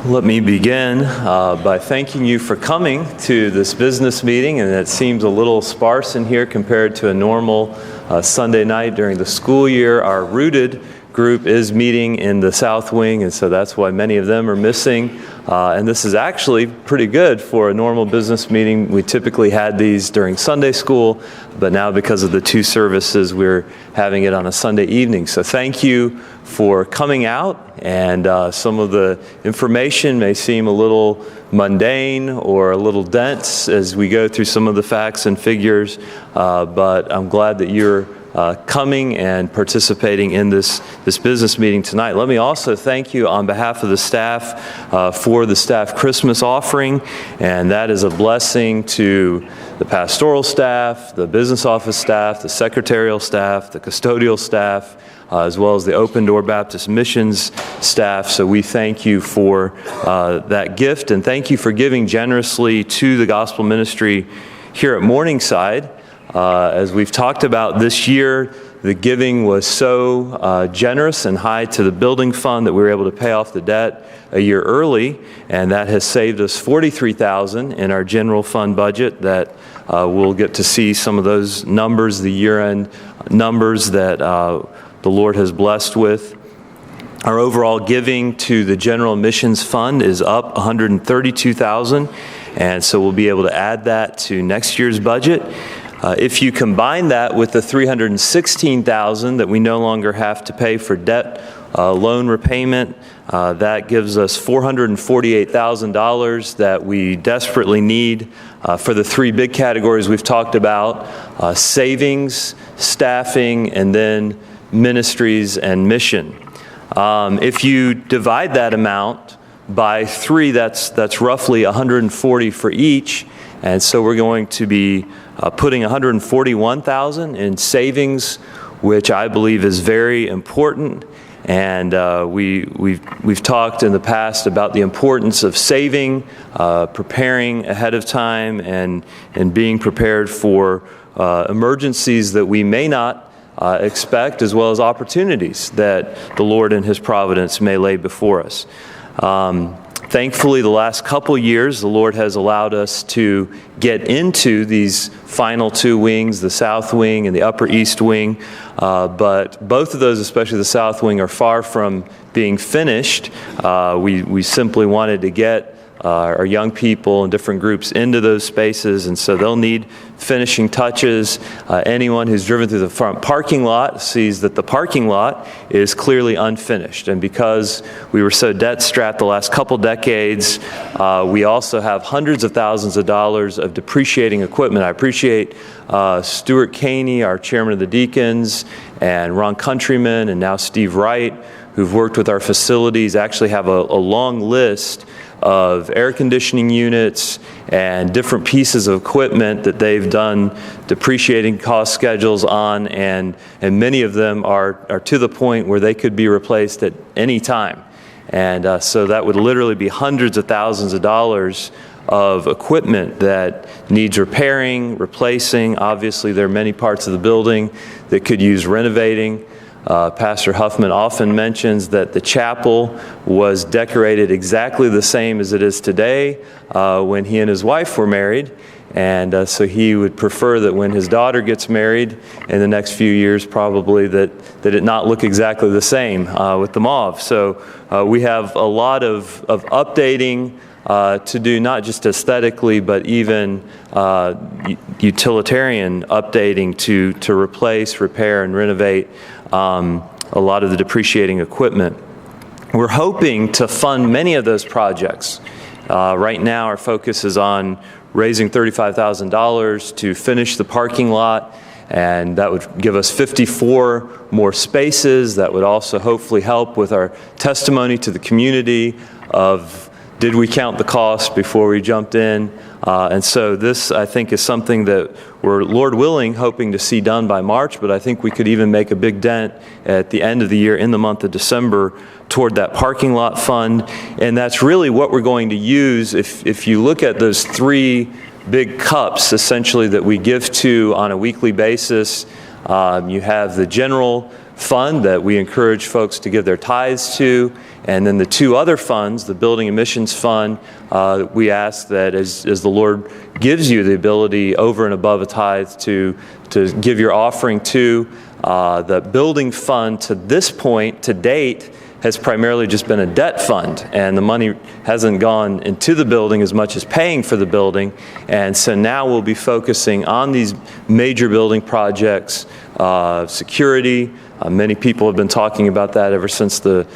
Let me begin by thanking you for coming to this business meeting, and it seems a little sparse in here compared to a normal Sunday night during the school year. Our Rooted group is meeting in the South Wing, and so that's why many of them are missing. And this is actually pretty good for a normal business meeting. We typically had these during Sunday school, but now because of the two services, we're having it on a Sunday evening. So thank you for coming out, and some of the information may seem a little mundane or a little dense as we go through some of the facts and figures, but I'm glad that you're coming and participating in this business meeting tonight. Let me also thank you on behalf of the staff for the staff Christmas offering, and that is a blessing to the pastoral staff, the business office staff, the secretarial staff, the custodial staff, as well as the Open Door Baptist Missions staff. So we thank you for that gift, and thank you for giving generously to the gospel ministry here at Morningside. As we've talked about this year, the giving was so generous and high to the building fund that we were able to pay off the debt a year early, and that has saved us $43,000 in our general fund budget. That we'll get to see some of those numbers, the year-end numbers that the Lord has blessed with. Our overall giving to the General Missions Fund is up $132,000, and so we'll be able to add that to next year's budget. If you combine that with the $316,000 that we no longer have to pay for debt loan repayment, that gives us $448,000 that we desperately need for the three big categories we've talked about: savings, staffing, and then ministries and mission. If you divide that amount by three, that's roughly $140 for each, and so we're going to be putting $141,000 in savings, which I believe is very important. And we've talked in the past about the importance of saving, preparing ahead of time, and being prepared for emergencies that we may not expect, as well as opportunities that the Lord in His providence may lay before us. Thankfully, the last couple years, the Lord has allowed us to get into these final two wings, the South Wing and the Upper East Wing. But both of those, especially the South Wing, are far from being finished. We simply wanted to get our young people and different groups into those spaces, and so they'll need finishing touches. Anyone who's driven through the front parking lot sees that the parking lot is clearly unfinished, and because we were so debt-strapped the last couple decades, we also have hundreds of thousands of dollars of depreciating equipment. I appreciate Stuart Caney, our chairman of the deacons, and Ron Countryman, and now Steve Wright, who've worked with our facilities, actually have a long list of air conditioning units and different pieces of equipment that they've done depreciating cost schedules on, and many of them are to the point where they could be replaced at any time. And so that would literally be hundreds of thousands of dollars of equipment that needs repairing, replacing. Obviously, there are many parts of the building that could use renovating. Pastor Huffman often mentions that the chapel was decorated exactly the same as it is today when he and his wife were married, and so he would prefer that when his daughter gets married in the next few years, probably that it not look exactly the same with the mauve. So we have a lot of updating to do, not just aesthetically, but even utilitarian updating to replace, repair, and renovate a lot of the depreciating equipment. We're hoping to fund many of those projects. Right now, our focus is on raising $35,000 to finish the parking lot, and that would give us 54 more spaces. That would also hopefully help with our testimony to the community of, did we count the cost before we jumped in? And so this, I think, is something that we're, Lord willing, hoping to see done by March, but I think we could even make a big dent at the end of the year in the month of December toward that parking lot fund. And that's really what we're going to use. If you look at those three big cups, essentially, that we give to on a weekly basis, you have the general fund that we encourage folks to give their tithes to. And then the two other funds, the Building and Missions Fund, we ask that as the Lord gives you the ability over and above a tithe to give your offering to, the Building Fund to this point, to date, has primarily just been a debt fund, and the money hasn't gone into the building as much as paying for the building. And so now we'll be focusing on these major building projects, security. Many people have been talking about that ever since the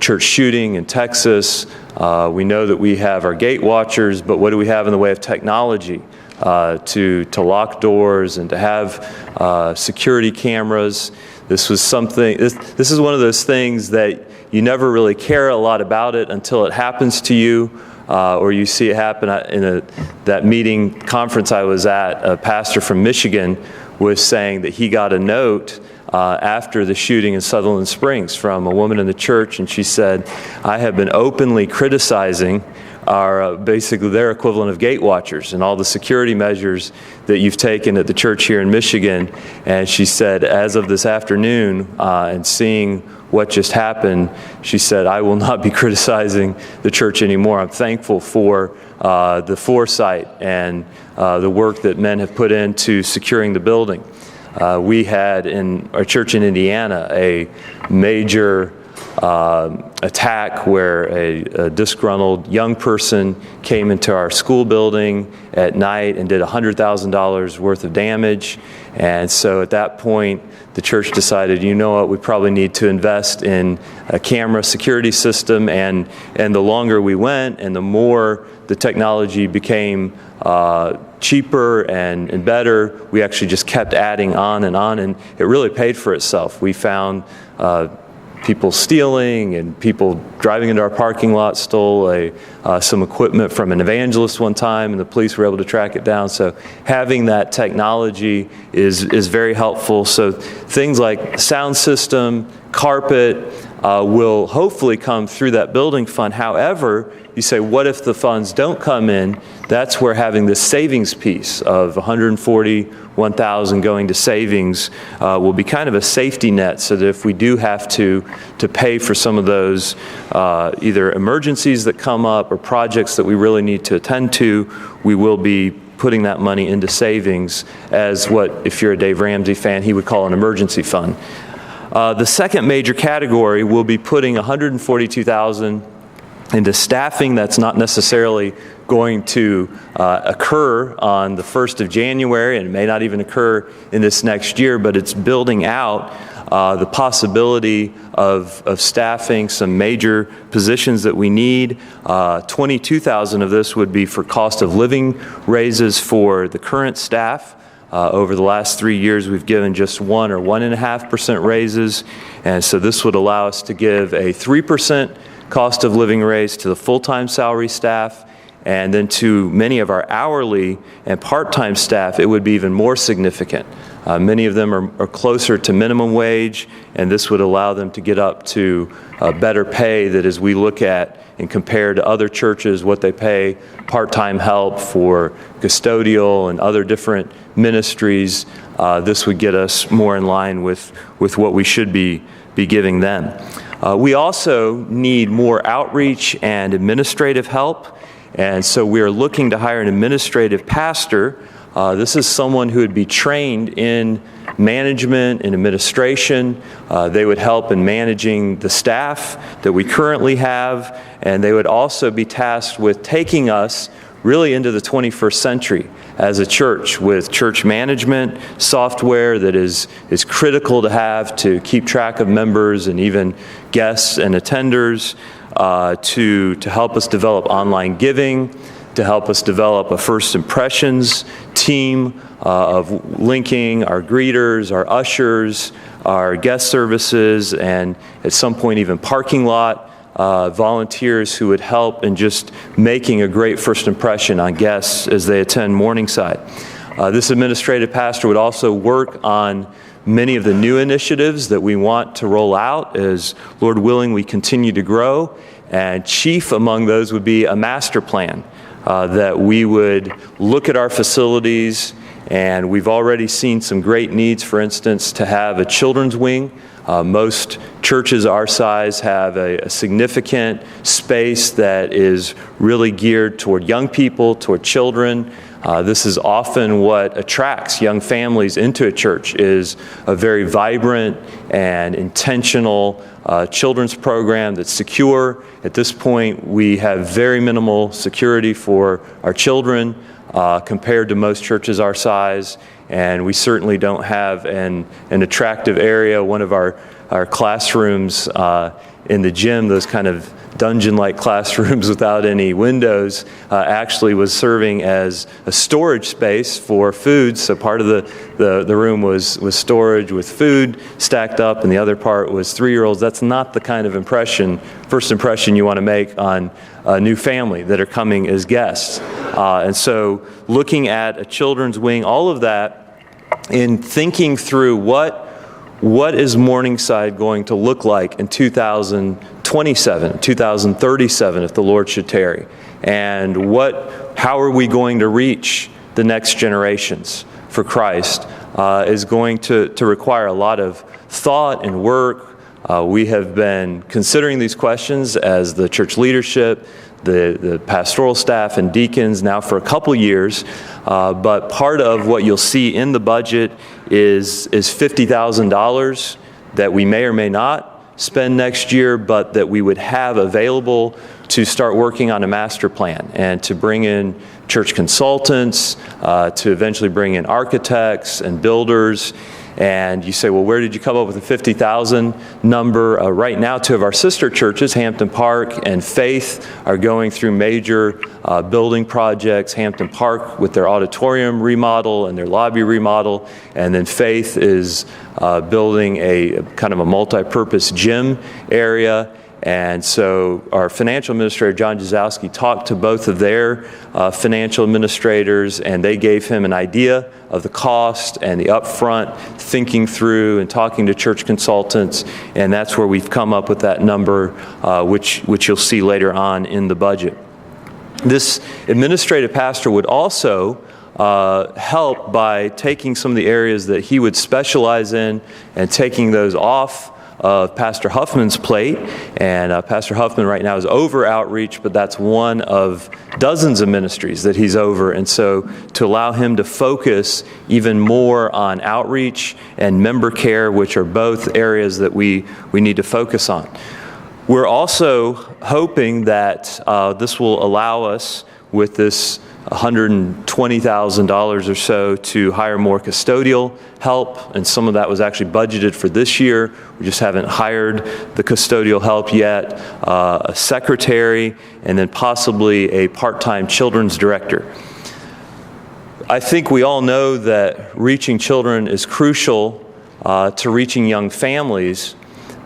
church shooting in Texas. We know that we have our gate watchers, but what do we have in the way of technology to lock doors and to have security cameras? This was something. This is one of those things that you never really care a lot about it until it happens to you, or you see it happen in that meeting conference I was at. A pastor from Michigan was saying that he got a note after the shooting in Sutherland Springs from a woman in the church, and she said, "I have been openly criticizing our basically their equivalent of gate watchers and all the security measures that you've taken at the church here in Michigan." And she said, as of this afternoon, and seeing what just happened, she said, "I will not be criticizing the church anymore. I'm thankful for the foresight and the work that men have put into securing the building." We had in our church in Indiana a major attack where a disgruntled young person came into our school building at night and did $100,000 worth of damage. And so at that point, the church decided, you know what, we probably need to invest in a camera security system. And the longer we went and the more the technology became cheaper and better, we actually just kept adding on, and it really paid for itself. We found people stealing, and people driving into our parking lot stole some equipment from an evangelist one time, and the police were able to track it down. So having that technology is very helpful. So things like sound system, carpet will hopefully come through that building fund. However, you say, what if the funds don't come in? That's where having this savings piece of $141,000 going to savings will be kind of a safety net, so that if we do have to pay for some of those either emergencies that come up or projects that we really need to attend to, we will be putting that money into savings as what, if you're a Dave Ramsey fan, he would call an emergency fund. The second major category will be putting $142,000 into staffing. That's not necessarily going to occur on the 1st of January, and it may not even occur in this next year, but it's building out the possibility of staffing some major positions that we need. $22,000 of this would be for cost of living raises for the current staff. Over the last 3 years, we've given just 1 or 1.5% raises, and so this would allow us to give a 3% cost of living raise to the full-time salary staff, and then to many of our hourly and part-time staff, it would be even more significant. Many of them are closer to minimum wage, and this would allow them to get up to better pay that as we look at and compare to other churches what they pay part-time help for custodial and other different ministries, this would get us more in line with what we should be giving them. We also need more outreach and administrative help, and so we are looking to hire an administrative pastor. This is someone who would be trained in management and administration. They would help in managing the staff that we currently have, and they would also be tasked with taking us really into the 21st century as a church with church management software that is critical to have to keep track of members and even guests and attenders, to help us develop online giving, to help us develop a first impressions team of linking our greeters, our ushers, our guest services, and at some point even parking lot volunteers who would help in just making a great first impression on guests as they attend Morningside. This administrative pastor would also work on many of the new initiatives that we want to roll out as, Lord willing, we continue to grow. And chief among those would be a master plan that we would look at our facilities, and we've already seen some great needs, for instance, to have a children's wing Most churches our size have a significant space that is really geared toward young people, toward children. This is often what attracts young families into a church, is a very vibrant and intentional children's program that's secure. At this point, we have very minimal security for our children compared to most churches our size, and we certainly don't have an attractive area. One of our classrooms in the gym, those kind of dungeon-like classrooms without any windows, actually was serving as a storage space for food. So part of the room was storage with food stacked up, and the other part was 3-year-olds. That's not the kind of first impression you want to make on a new family that are coming as guests. And so looking at a children's wing, all of that, in thinking through what is Morningside going to look like in 2027, 2037, if the Lord should tarry? And how are we going to reach the next generations for Christ is going to require a lot of thought and work. We have been considering these questions as the church leadership, the pastoral staff and deacons now for a couple years, but part of what you'll see in the budget is $50,000 that we may or may not spend next year, but that we would have available to start working on a master plan and to bring in church consultants, to eventually bring in architects and builders. And you say, well, where did you come up with the 50,000 number? Right now, 2 of our sister churches, Hampton Park and Faith, are going through major building projects. Hampton Park with their auditorium remodel and their lobby remodel. And then Faith is building a kind of a multi-purpose gym area. And so our financial administrator, John Jazowski, talked to both of their financial administrators, and they gave him an idea of the cost and the upfront thinking through and talking to church consultants, and that's where we've come up with that number, which you'll see later on in the budget. This administrative pastor would also help by taking some of the areas that he would specialize in and taking those off of Pastor Huffman's plate. And Pastor Huffman right now is over outreach, but that's one of dozens of ministries that he's over. And so to allow him to focus even more on outreach and member care, which are both areas that we need to focus on. We're also hoping that this will allow us, with this $120,000 or so, to hire more custodial help, and some of that was actually budgeted for this year. We just haven't hired the custodial help yet, a secretary, and then possibly a part-time children's director. I think we all know that reaching children is crucial to reaching young families.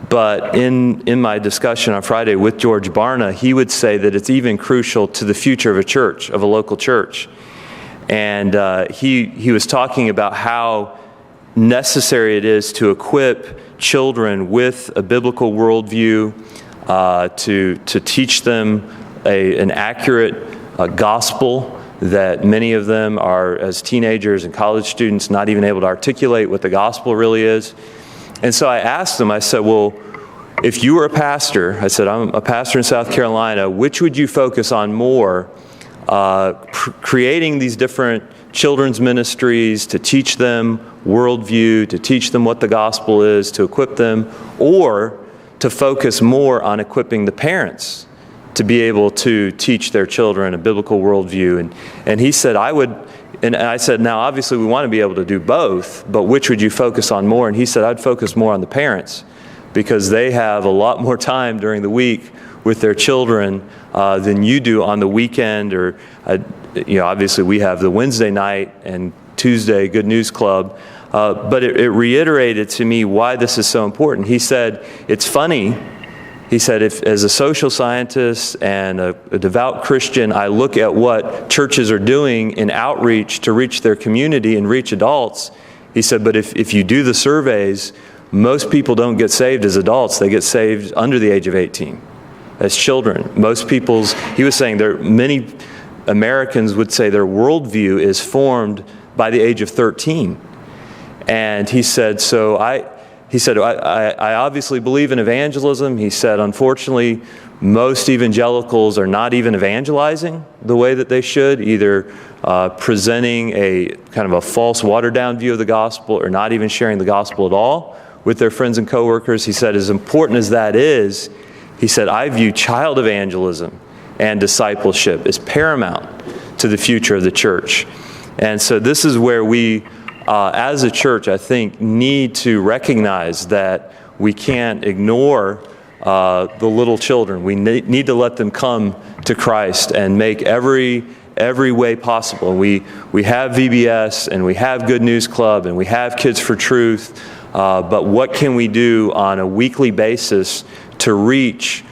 But in my discussion on Friday with George Barna, he would say that it's even crucial to the future of a church, of a local church. And he was talking about how necessary it is to equip children with a biblical worldview, to teach them an accurate gospel, that many of them are, as teenagers and college students, not even able to articulate what the gospel really is. And so I asked him, I said, well, if you were a pastor, I said, I'm a pastor in South Carolina, which would you focus on more? Creating these different children's ministries to teach them worldview, to teach them what the gospel is, to equip them, or to focus more on equipping the parents to be able to teach their children a biblical worldview. And he said, and I said, now obviously we want to be able to do both, but which would you focus on more? And he said, I'd focus more on the parents, because they have a lot more time during the week with their children than you do on the weekend. Or, obviously we have the Wednesday night and Tuesday Good News Club. But it reiterated to me why this is so important. He said, it's funny. He said, if as a social scientist and a devout Christian, I look at what churches are doing in outreach to reach their community and reach adults, he said, but if you do the surveys, most people don't get saved as adults. They get saved under the age of 18 as children. He was saying many Americans would say their worldview is formed by the age of 13. And he said, he said, I obviously believe in evangelism. He said, unfortunately, most evangelicals are not even evangelizing the way that they should, either presenting a kind of a false, watered-down view of the gospel or not even sharing the gospel at all with their friends and coworkers. He said, as important as that is, he said, I view child evangelism and discipleship as paramount to the future of the church. And so this is where we, as a church, I think, need to recognize that we can't ignore the little children. We need to let them come to Christ and make every way possible. We have VBS, and we have Good News Club, and we have Kids for Truth, but what can we do on a weekly basis to reach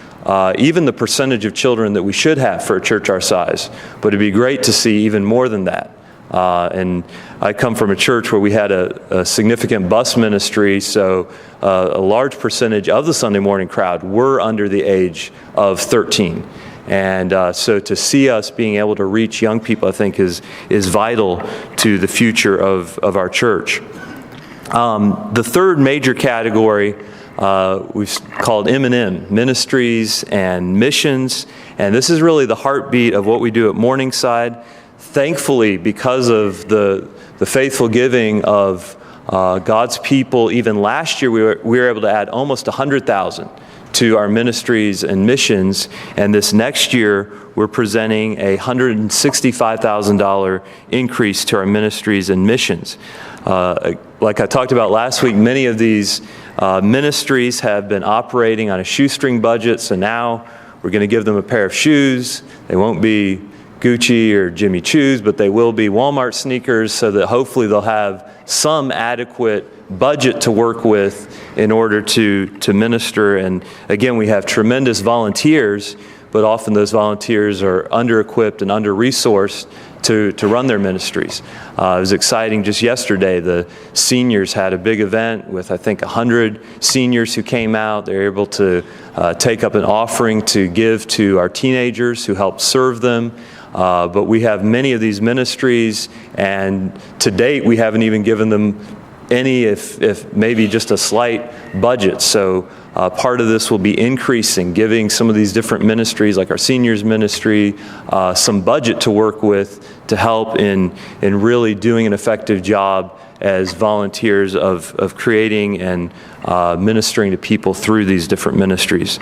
even the percentage of children that we should have for a church our size? But it'd be great to see even more than that. And I come from a church where we had a significant bus ministry, so a large percentage of the Sunday morning crowd were under the age of 13. And so to see us being able to reach young people, I think, is vital to the future of our church. The third major category we've called M&M, Ministries and Missions. And this is really the heartbeat of what we do at Morningside. Thankfully, because of the faithful giving of God's people, even last year we were able to add almost 100,000 to our ministries and missions. And this next year, we're presenting a $165,000 increase to our ministries and missions. Like I talked about last week, many of these ministries have been operating on a shoestring budget, so now we're going to give them a pair of shoes. They won't be Gucci or Jimmy Choo's, but they will be Walmart sneakers, so that hopefully they'll have some adequate budget to work with in order to minister. And again, we have tremendous volunteers, but often those volunteers are under-equipped and under-resourced to run their ministries. It was exciting just yesterday. The seniors had a big event with, I think, 100 seniors who came out. They were able to take up an offering to give to our teenagers who help serve them. But we have many of these ministries, and to date, we haven't even given them any, if maybe just a slight budget. So part of this will be increasing, giving some of these different ministries, like our seniors ministry, some budget to work with to help in really doing an effective job as volunteers of creating and ministering to people through these different ministries.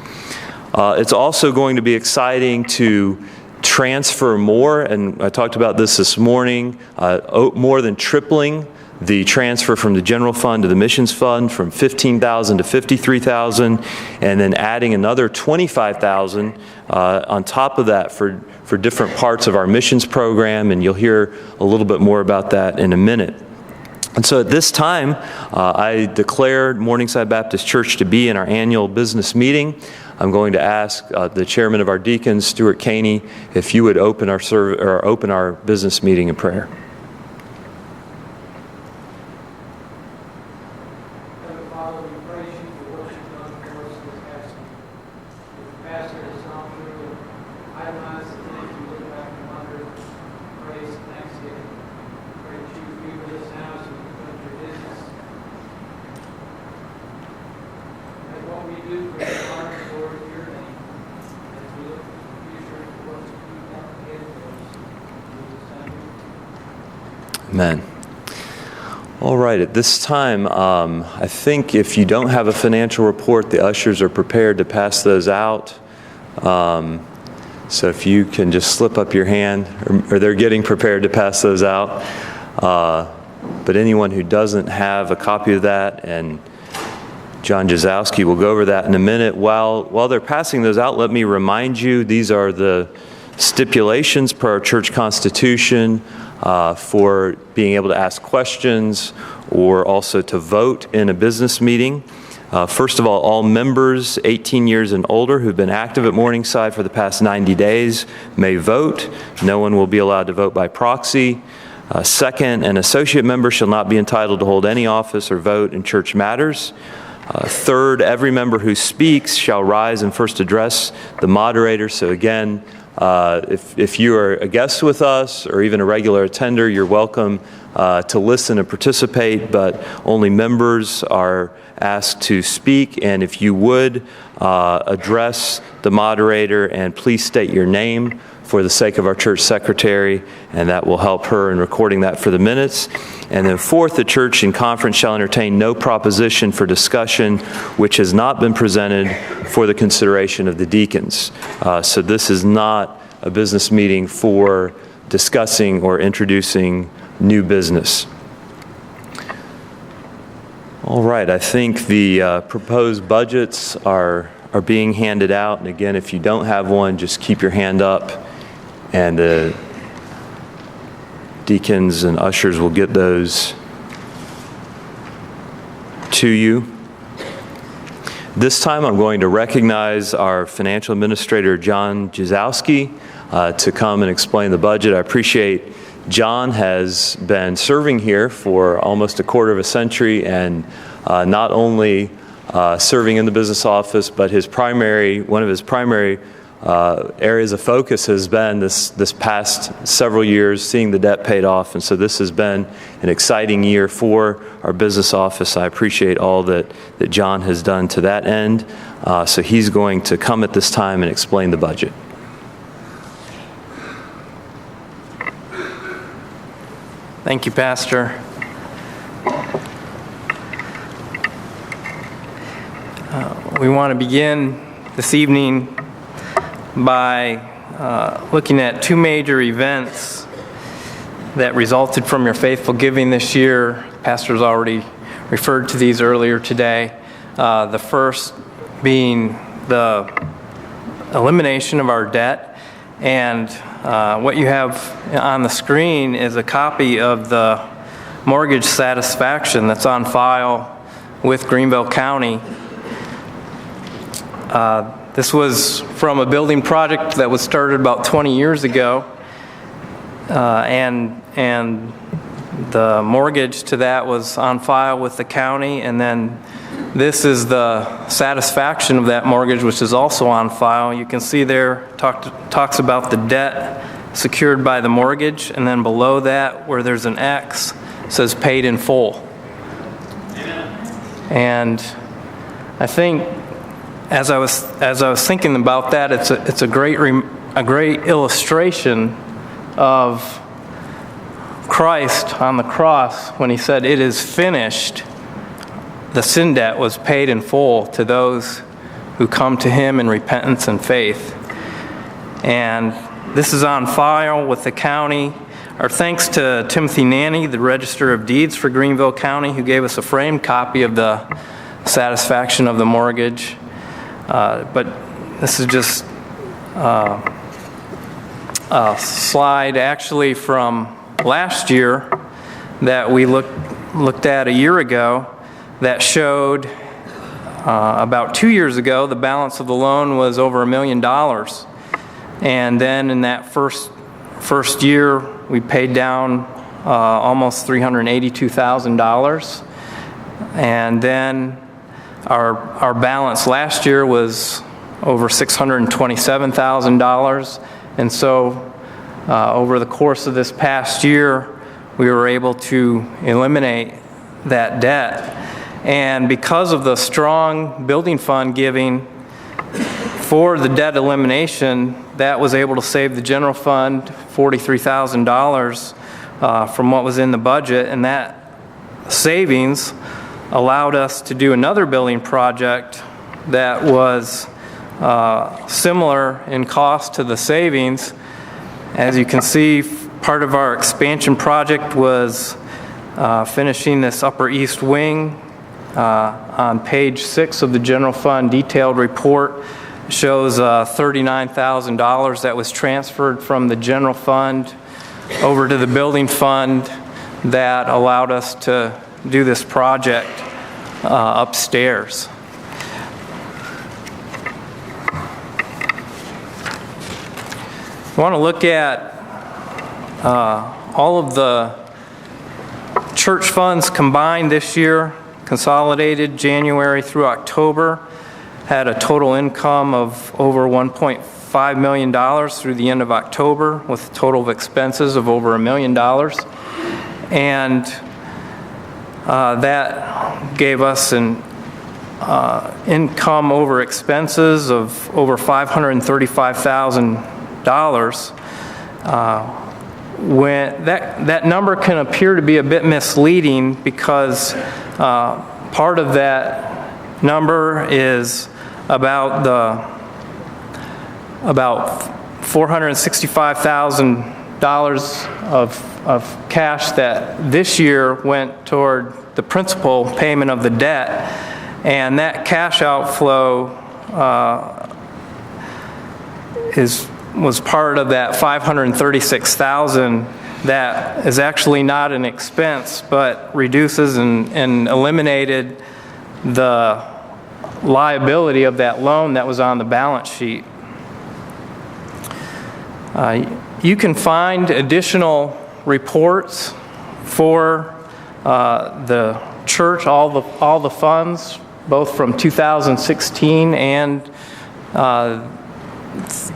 It's also going to be exciting to transfer more, and I talked about this morning, more than tripling the transfer from the general fund to the missions fund from $15,000 to $53,000, and then adding another $25,000 on top of that for different parts of our missions program, and you'll hear a little bit more about that in a minute. And so at this time, I declared Morningside Baptist Church to be in our annual business meeting. I'm going to ask the chairman of our deacons, Stuart Caney, if you would open our business meeting in prayer. Father, we praise you for what you've done for us this past week. The pastor has gone through and itemized the things we look back and wonder, praise and thanksgiving. Pray that you be with us now as we conduct your business. May what we do bring honor and glory to your name as we look to the future and what you've got ahead for us. In Jesus' name. Amen. All right, at this time, I think if you don't have a financial report, the ushers are prepared to pass those out. So if you can just slip up your hand, or they're getting prepared to pass those out. But anyone who doesn't have a copy of that, and John Jazowski will go over that in a minute. While they're passing those out, let me remind you, these are the stipulations per our church constitution for being able to ask questions or also to vote in a business meeting. First of all members 18 years and older who've been active at Morningside for the past 90 days may vote. No one will be allowed to vote by proxy. Second, an associate member shall not be entitled to hold any office or vote in church matters. Third, every member who speaks shall rise and first address the moderator. So again, if you are a guest with us or even a regular attender, you're welcome to listen and participate, but only members are asked to speak, and if you would address the moderator and please state your name for the sake of our church secretary, and that will help her in recording that for the minutes. And then fourth, the church in conference shall entertain no proposition for discussion which has not been presented for the consideration of the deacons. So this is not a business meeting for discussing or introducing new business. All right, I think the proposed budgets are being handed out. And again, if you don't have one, just keep your hand up, and the deacons and ushers will get those to you. This time I'm going to recognize our financial administrator, John Jazowski, to come and explain the budget. I appreciate John has been serving here for almost a quarter of a century, and not only serving in the business office, but one of his primary areas of focus has been this past several years, seeing the debt paid off. And so this has been an exciting year for our business office. I appreciate all that John has done to that end. So he's going to come at this time and explain the budget. Thank you, Pastor. We want to begin this evening by looking at two major events that resulted from your faithful giving this year. Pastor's already referred to these earlier today. The first being the elimination of our debt, and what you have on the screen is a copy of the mortgage satisfaction that's on file with Greenville County. This was from a building project that was started about 20 years ago, and the mortgage to that was on file with the county, and then this is the satisfaction of that mortgage, which is also on file. You can see there talks about the debt secured by the mortgage, and then below that, where there's an X, says paid in full. And I think as I was thinking about that, it's a great illustration of Christ on the cross when he said, "It is finished." The sin debt was paid in full to those who come to him in repentance and faith. And this is on file with the county. Our thanks to Timothy Nanny, the Register of Deeds for Greenville County, who gave us a framed copy of the satisfaction of the mortgage. But this is just a slide actually from last year that we looked at a year ago that showed about 2 years ago the balance of the loan was over $1 million. And then in that first year we paid down almost $382,000. And then our balance last year was over $627,000, and so over the course of this past year, we were able to eliminate that debt. And because of the strong building fund giving for the debt elimination, that was able to save the general fund $43,000 from what was in the budget, and that savings allowed us to do another building project that was similar in cost to the savings. As you can see, part of our expansion project was finishing this upper east wing. On page 6 of the general fund detailed report shows $39,000 that was transferred from the general fund over to the building fund that allowed us to do this project upstairs. I want to look at all of the church funds combined this year, consolidated January through October, had a total income of over $1.5 million through the end of October, with a total of expenses of over $1 million. And that gave us an income over expenses of over $535,000. When that number can appear to be a bit misleading because part of that number is about $465,000 of cash that this year went toward the principal payment of the debt, and that cash outflow was part of that $536,000 that is actually not an expense but reduces and eliminated the liability of that loan that was on the balance sheet. You can find additional reports for the church, all the funds, both from 2016 and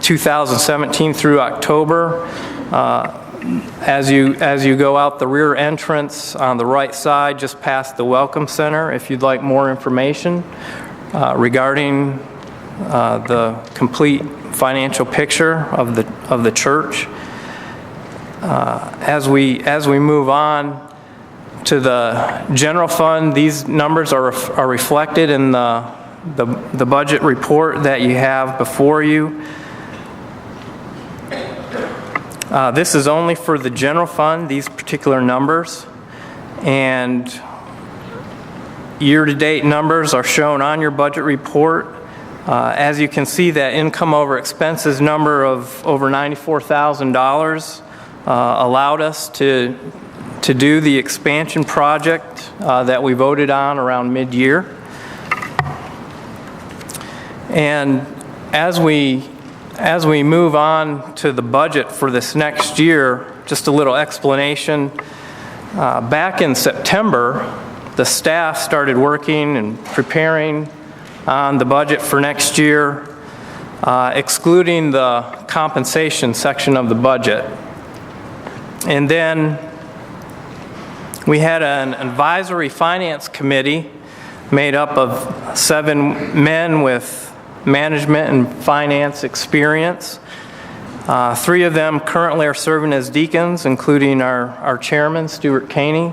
2017 through October. As you go out the rear entrance on the right side, just past the Welcome Center, if you'd like more information regarding the complete financial picture of the church. As we move on to the general fund, these numbers are reflected in the budget report that you have before you. This is only for the general fund, these particular numbers, and year-to-date numbers are shown on your budget report. As you can see, that income over expenses number of over $94,000 allowed us to do the expansion project that we voted on around mid-year. And as we move on to the budget for this next year, just a little explanation. Back in September, the staff started working and preparing on the budget for next year, excluding the compensation section of the budget. And then we had an advisory finance committee made up of 7 men with management and finance experience. 3 of them currently are serving as deacons, including our chairman, Stuart Caney.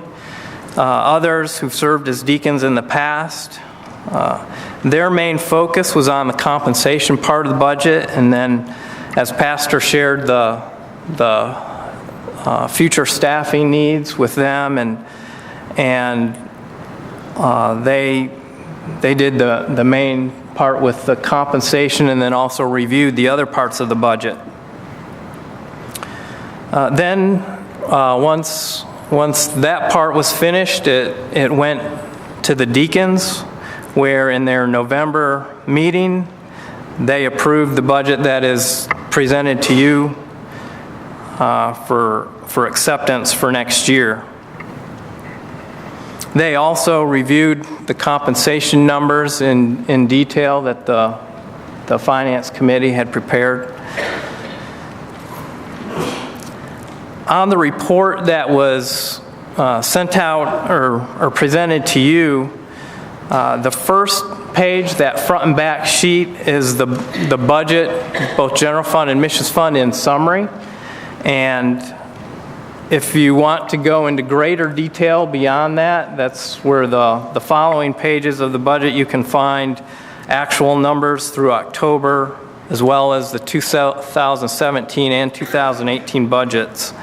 Others who've served as deacons in the past. Their main focus was on the compensation part of the budget, and then as Pastor shared the future staffing needs with them, and they did the main part with the compensation, and then also reviewed the other parts of the budget. Then once that part was finished, it went to the deacons, where in their November meeting they approved the budget that is presented to you for acceptance for next year. They also reviewed the compensation numbers in detail that the Finance Committee had prepared. On the report that was sent out or presented to you, the first page, that front and back sheet, is the budget, both general fund and missions fund in summary. And if you want to go into greater detail beyond that, that's where the following pages of the budget you can find actual numbers through October, as well as the 2017 and 2018 budgets.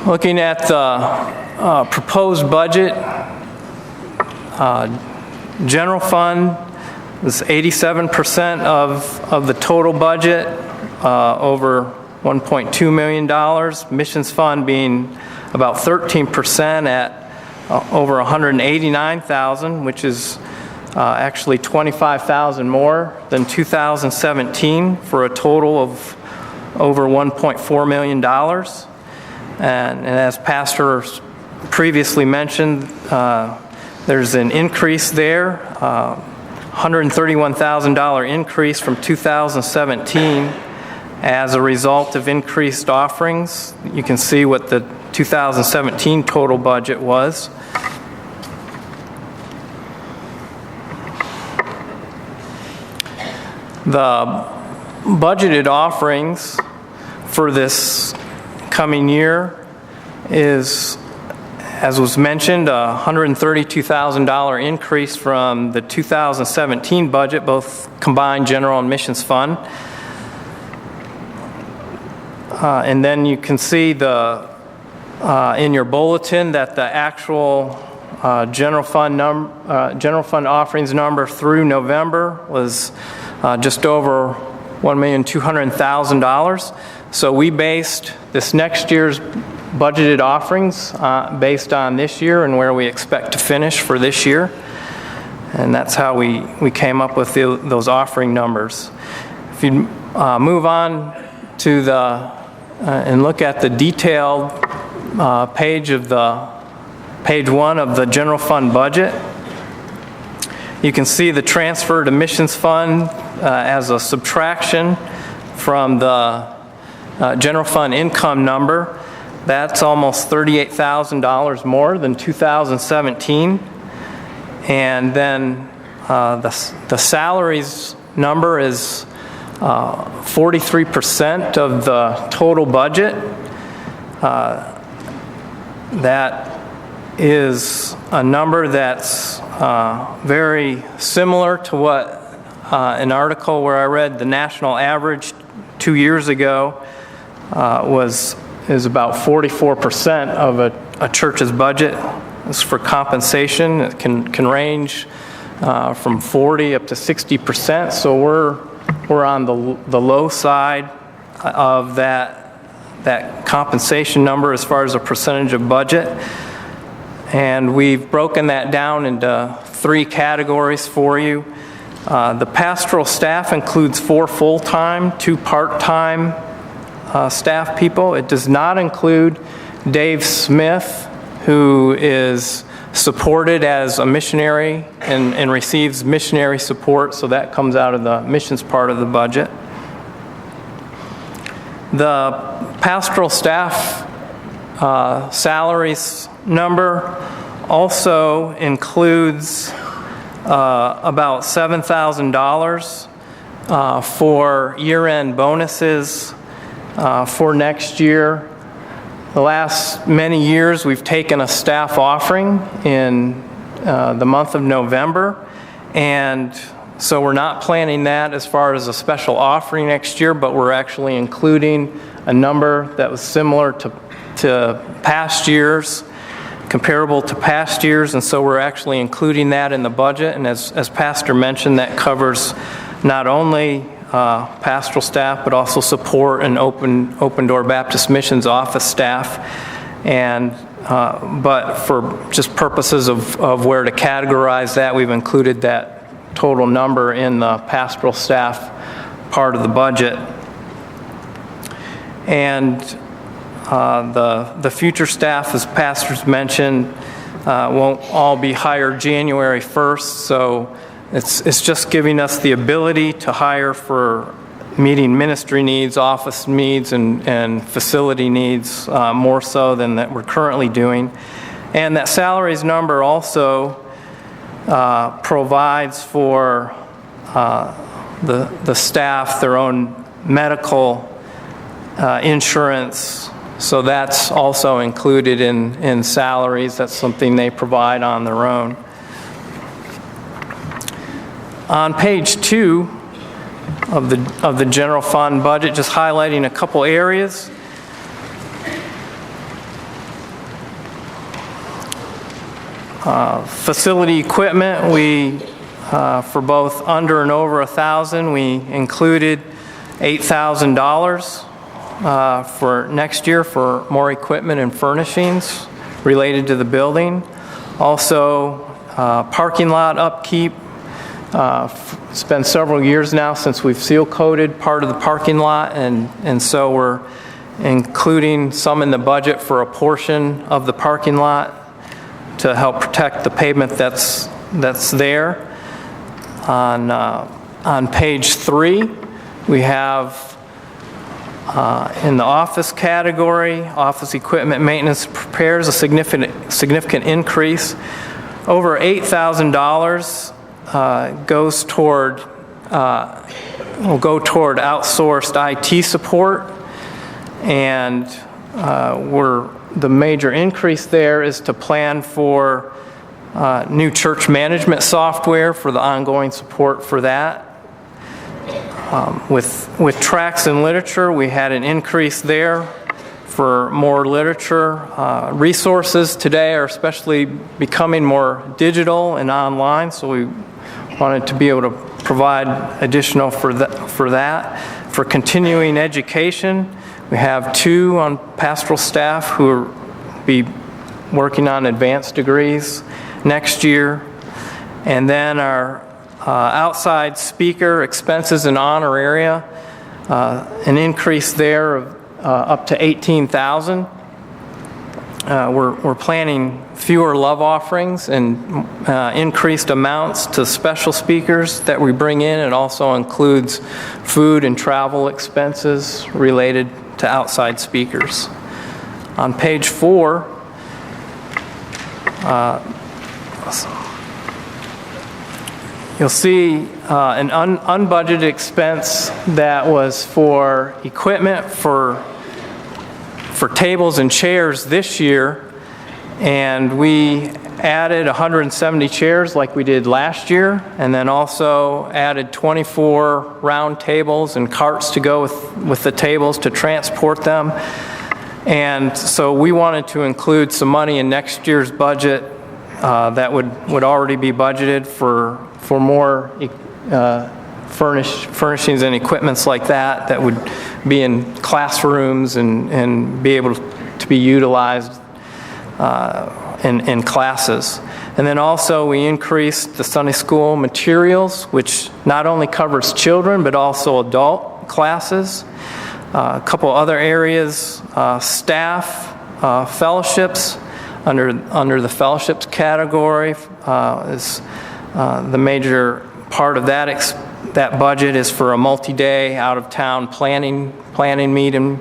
Looking at the proposed budget, general fund is 87% of the total budget, over $1.2 million. Missions fund being about 13% at over $189,000, which is actually $25,000 more than 2017, for a total of over $1.4 million. And as Pastor previously mentioned, there's an increase there, $131,000 increase from 2017 as a result of increased offerings. You can see what the 2017 total budget was. The budgeted offerings for this coming year is, as was mentioned, a $132,000 increase from the 2017 budget, both combined general and missions fund. And then you can see in your bulletin that the actual general fund offerings number through November was just over $1,200,000. So we based this next year's budgeted offerings based on this year and where we expect to finish for this year. And that's how we came up with those offering numbers. If you move on to and look at the detailed page 1 of the general fund budget, you can see the transfer to missions fund as a subtraction from the general fund income number. That's almost $38,000 more than 2017. And then the salaries number is 43% of the total budget. That is a number that's very similar to what an article where I read the national average 2 years ago is about 44% of a church's budget is for compensation. It can range from 40 up to 60%. So we're on the low side of that compensation number as far as a percentage of budget. And we've broken that down into 3 categories for you. The pastoral staff includes 4 full-time, 2 part-time staff people. It does not include Dave Smith, who is supported as a missionary and receives missionary support, so that comes out of the missions part of the budget. The pastoral staff salaries number also includes about $7,000 for year-end bonuses for next year. The last many years we've taken a staff offering in the month of November, and so we're not planning that as far as a special offering next year, but we're actually including a number that was similar to past years, comparable to past years, and so we're actually including that in the budget. And as Pastor mentioned, that covers not only pastoral staff, but also support and Open Door Baptist Missions office staff. And but for just purposes of where to categorize that, we've included that total number in the pastoral staff part of the budget. And the future staff, as pastors mentioned, won't all be hired January 1st, so it's just giving us the ability to hire for meeting ministry needs, office needs, and facility needs more so than that we're currently doing. And that salaries number also provides for the staff their own medical insurance, so that's also included in salaries. That's something they provide on their own. On page 2 of the general fund budget, just highlighting a couple areas. Facility equipment, we for both under and over $1,000, we included $8,000 for next year for more equipment and furnishings related to the building. Also, parking lot upkeep. It's been several years now since we've seal coated part of the parking lot, and so we're including some in the budget for a portion of the parking lot to help protect the pavement that's there. On page 3, we have in the office category, office equipment maintenance prepares a significant increase. Over $8,000 goes toward will go toward outsourced IT support, and the major increase there is to plan for new church management software for the ongoing support for that. With tracts and literature, we had an increase there for more literature. Resources today are especially becoming more digital and online, so we wanted to be able to provide additional for that. For continuing education, we have 2 on pastoral staff who will be working on advanced degrees next year. And then our outside speaker expenses and honoraria, an increase there of up to $18,000. We're planning fewer love offerings and increased amounts to special speakers that we bring in. It also includes food and travel expenses related to outside speakers. On page 4, you'll see an unbudgeted expense that was for equipment for tables and chairs this year, and we added 170 chairs like we did last year, and then also added 24 round tables and carts to go with the tables to transport them. And so we wanted to include some money in next year's budget that would already be budgeted for more furnishings and equipments like that would be in classrooms and be able to be utilized in classes. And then also we increased the Sunday school materials, which not only covers children but also adult classes. A couple other areas, staff, fellowships. Under the fellowships category is the major part of that budget is for a multi-day out-of-town planning meeting,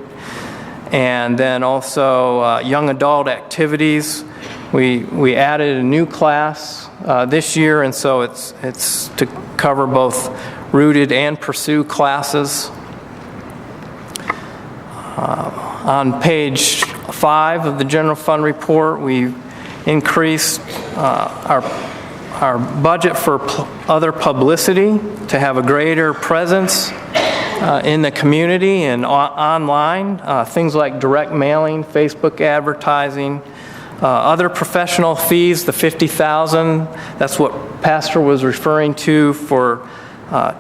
and then also young adult activities. We added a new class this year, and so it's to cover both rooted and pursue classes. On page 5 of the general fund report, we increased our budget for other publicity to have a greater presence in the community and online. Things like direct mailing, Facebook advertising, other professional fees, the $50,000. That's what Pastor was referring to for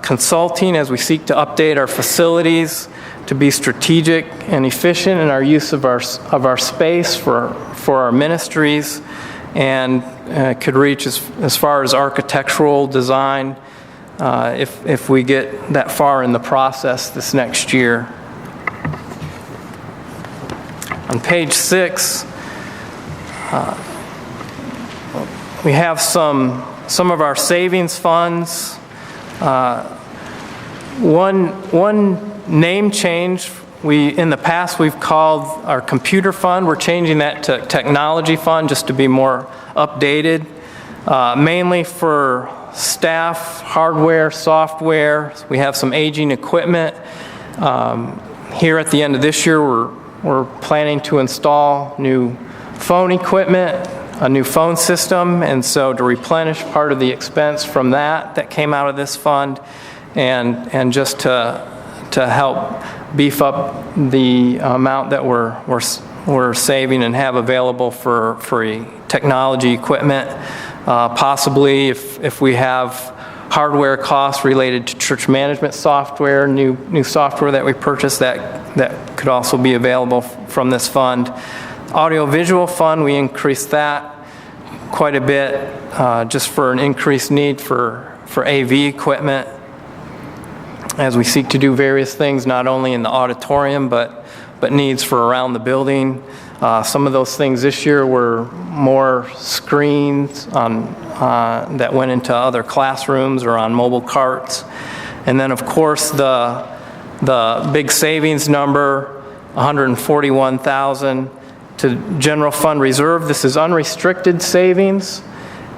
consulting as we seek to update our facilities to be strategic and efficient in our use of our space for our ministries, and could reach as far as architectural design if we get that far in the process this next year. On page 6, we have some of our savings funds. One name change. In the past we've called our computer fund. We're changing that to technology fund just to be more updated, mainly for staff, hardware, software. We have some aging equipment. Here at the end of this year, we're planning to install new phone equipment, a new phone system, and so to replenish part of the expense from that came out of this fund, and just to help beef up the amount that we're saving and have available for technology equipment. Possibly if we have hardware costs related to church management software, new software that we purchased, that could also be available from this fund. Audiovisual fund, we increased that quite a bit just for an increased need for AV equipment as we seek to do various things, not only in the auditorium, but needs for around the building. Some of those things this year were more screens that went into other classrooms or on mobile carts. And then, of course, the big savings number, $141,000 to general fund reserve. This is unrestricted savings.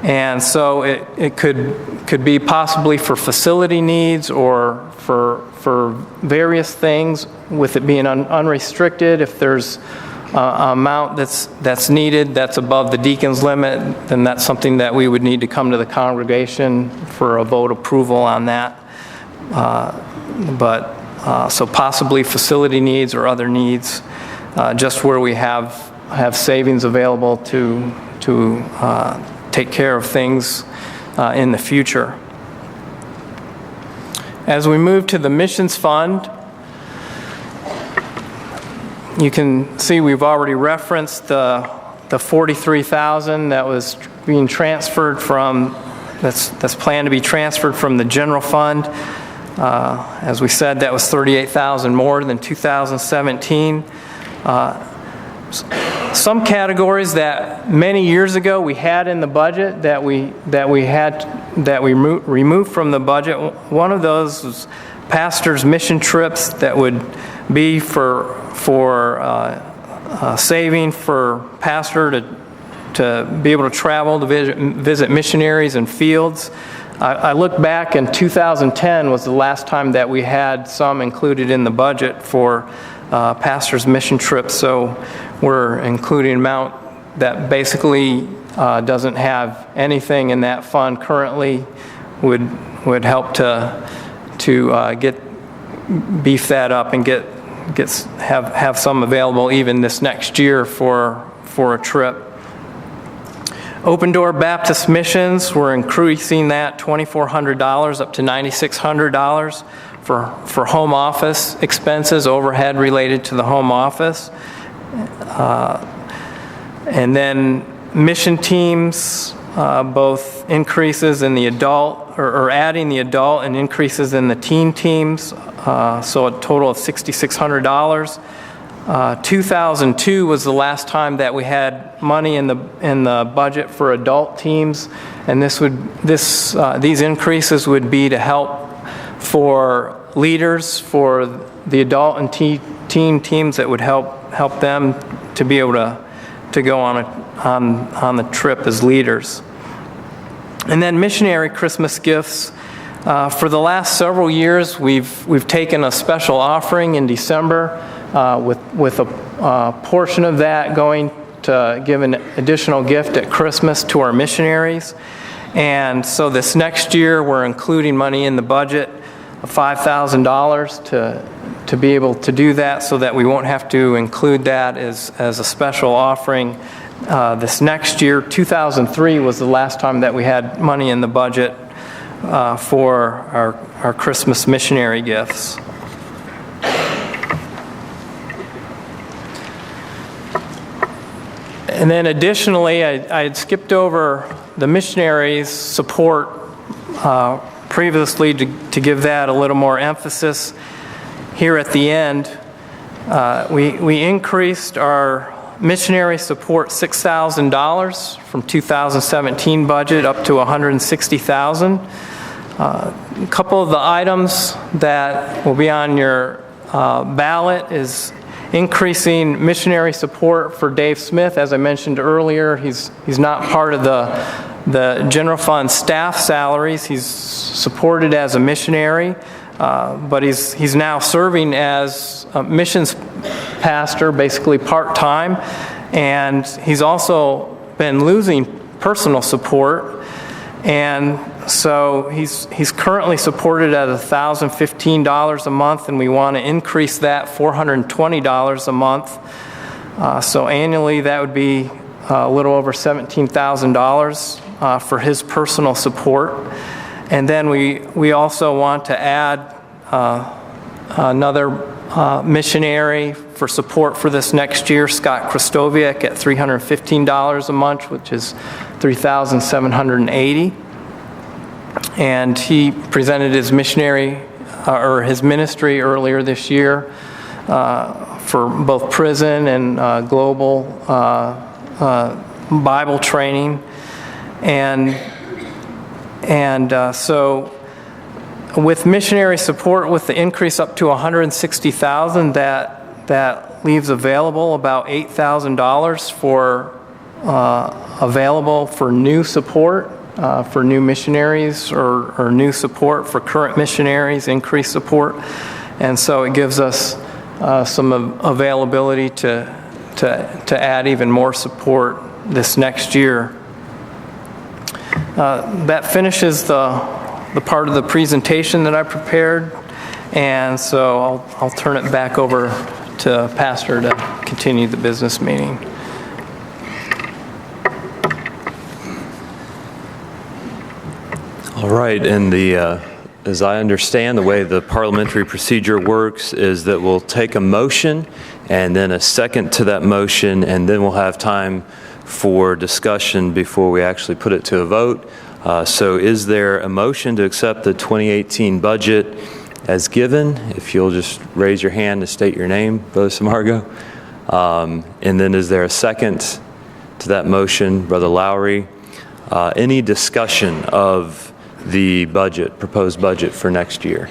And so it could be possibly for facility needs or for for various things, with it being unrestricted. If there's an amount that's needed that's above the deacon's limit, then that's something that we would need to come to the congregation for a vote approval on that. So possibly facility needs or other needs, just where we have savings available to take care of things in the future. As we move to the missions fund, you can see we've already referenced the $43,000 that was being transferred from, that's planned to be transferred from the general fund. As we said, that was $38,000 more than 2017. Some categories that many years ago we had in the budget that we removed from the budget. One of those was pastors' mission trips that would be for saving for pastor to be able to travel to visit missionaries and fields. I look back, and 2010 was the last time that we had some included in the budget for pastor's mission trips. So we're including an amount that basically doesn't have anything in that fund currently. Would help to beef that up and have some available even this next year for a trip. Open Door Baptist Missions, we're increasing that $2,400 up to $9,600 for home office expenses, overhead related to the home office. And then mission teams, both increases in the adult, or adding the adult, and increases in the teen teams, so a total of $6,600. 2002 was the last time that we had money in the budget for adult teams, and these increases would be to help for leaders for the adult and teen teams that would help them to be able to go on the trip as leaders. And then missionary Christmas gifts. For the last several years, we've taken a special offering in December with a portion of that going to give an additional gift at Christmas to our missionaries. And so this next year, we're including money in the budget of $5,000 to be able to do that, so that we won't have to include that as a special offering this next year. 2003 was the last time that we had money in the budget for our Christmas missionary gifts. And then additionally, I had skipped over the missionaries' support previously to give that a little more emphasis. Here at the end, we increased our missionary support $6,000 from 2017 budget up to $160,000. A couple of the items that will be on your ballot is increasing missionary support for Dave Smith. As I mentioned earlier, he's not part of the general fund staff salaries. He's supported as a missionary, but he's now serving as a missions pastor, basically part-time, and he's also been losing personal support, and so he's currently supported at $1,015 a month, and we want to increase that $420 a month. So annually, that would be a little over $17,000 for his personal support. And then we also want to add another missionary for support for this next year, Scott Kristoviak, at $315 a month, which is $3,780. And he presented his missionary or his ministry earlier this year for both prison and global Bible training, and so with missionary support, with the increase up to $160,000, that leaves available about $8,000 for available for new support for new missionaries or new support for current missionaries, increased support. And so it gives us some availability to add even more support this next year. That finishes the part of the presentation that I prepared, and so I'll turn it back over to Pastor to continue the business meeting. All right, and as I understand, the way the parliamentary procedure works is that we'll take a motion and then a second to that motion, and then we'll have time for discussion before we actually put it to a vote. So is there a motion to accept the 2018 budget as given? If you'll just raise your hand to state your name, Brother Samargo. And then is there a second to that motion, Brother Lowry? Any discussion of the budget, proposed budget for next year?